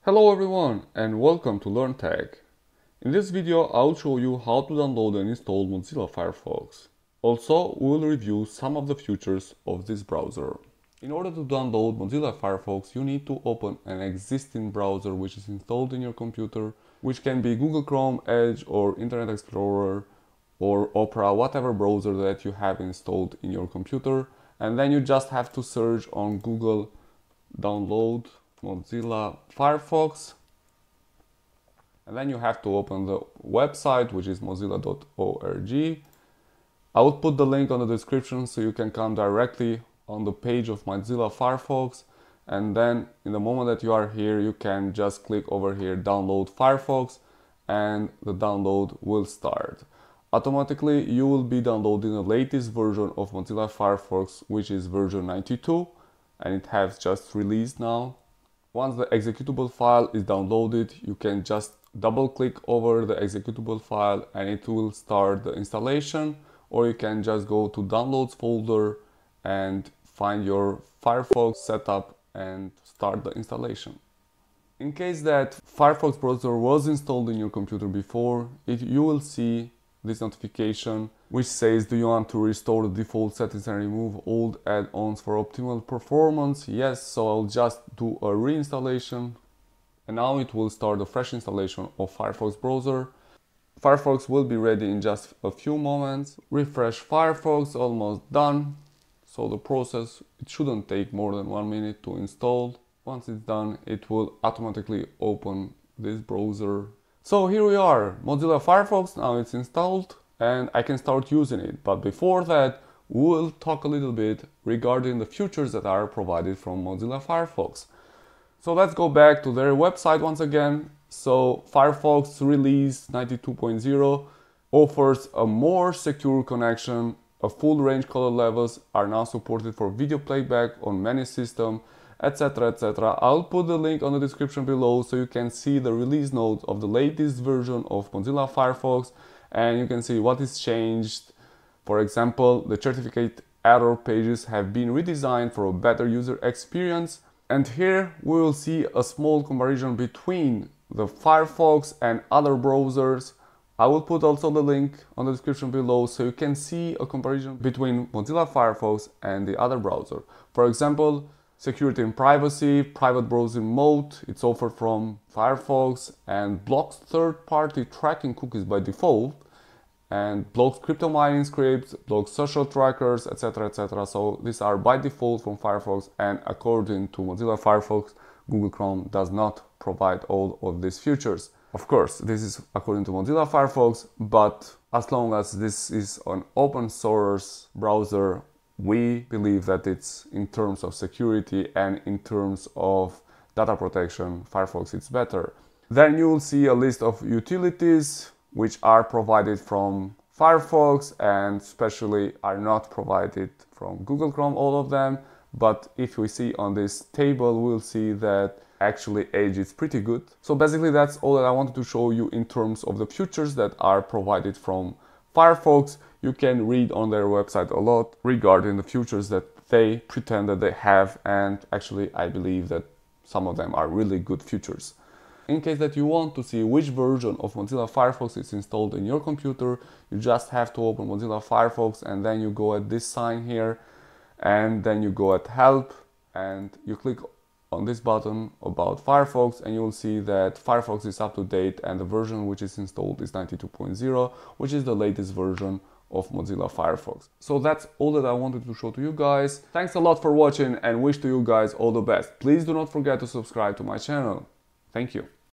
Hello everyone and welcome to Learn Tech. In this video I'll show you how to download and install Mozilla Firefox. Also, we'll review some of the features of this browser. In order to download Mozilla Firefox, you need to open an existing browser which is installed in your computer, which can be Google Chrome, Edge or Internet Explorer or Opera, whatever browser that you have installed in your computer. And then you just have to search on Google, download Mozilla Firefox, and then you have to open the website, which is mozilla.org. I will put the link on the description so you can come directly on the page of Mozilla Firefox, and then in the moment that you are here you can just click over here, download Firefox, and the download will start. Automatically you will be downloading the latest version of Mozilla Firefox, which is version 92, and it has just released now. Once the executable file is downloaded, you can just double click over the executable file and it will start the installation, or you can just go to downloads folder and find your Firefox setup and start the installation. In case that Firefox browser was installed in your computer before, you will see this notification which says, do you want to restore the default settings and remove old add-ons for optimal performance? Yes, so I'll just do a reinstallation and now it will start a fresh installation of Firefox browser. Firefox will be ready in just a few moments. Refresh Firefox, almost done. So the process, it shouldn't take more than 1 minute to install. Once it's done, it will automatically open this browser. So here we are, Mozilla Firefox, now it's installed and I can start using it. But before that, we'll talk a little bit regarding the features that are provided from Mozilla Firefox. So let's go back to their website once again. So Firefox release 92.0 offers a more secure connection. A full range color levels are now supported for video playback on many systems, etc, etc. I'll put the link on the description below so you can see the release notes of the latest version of Mozilla Firefox and you can see what is changed. For example, the certificate error pages have been redesigned for a better user experience, and here we will see a small comparison between the Firefox and other browsers. I will put also the link on the description below so you can see a comparison between Mozilla Firefox and the other browser. For example, security and privacy, private browsing mode, it's offered from Firefox and blocks third-party tracking cookies by default, and blocks cryptomining scripts, blocks social trackers, etc, etc. So these are by default from Firefox, and according to Mozilla Firefox, Google Chrome does not provide all of these features. Of course, this is according to Mozilla Firefox, but as long as this is an open source browser, we believe that it's, in terms of security and in terms of data protection, Firefox is better. Then you will see a list of utilities which are provided from Firefox and especially are not provided from Google Chrome, all of them. But if we see on this table, we'll see that actually Edge is pretty good. So basically that's all that I wanted to show you in terms of the features that are provided from Firefox. You can read on their website a lot regarding the features that they pretend that they have, and actually I believe that some of them are really good features. In case that you want to see which version of Mozilla Firefox is installed in your computer, you just have to open Mozilla Firefox and then you go at this sign here and then you go at help and you click on this button about Firefox and you will see that Firefox is up to date and the version which is installed is 92.0, which is the latest version of Mozilla Firefox. So that's all that I wanted to show to you guys. Thanks a lot for watching and wish to you guys all the best. Please do not forget to subscribe to my channel. Thank you.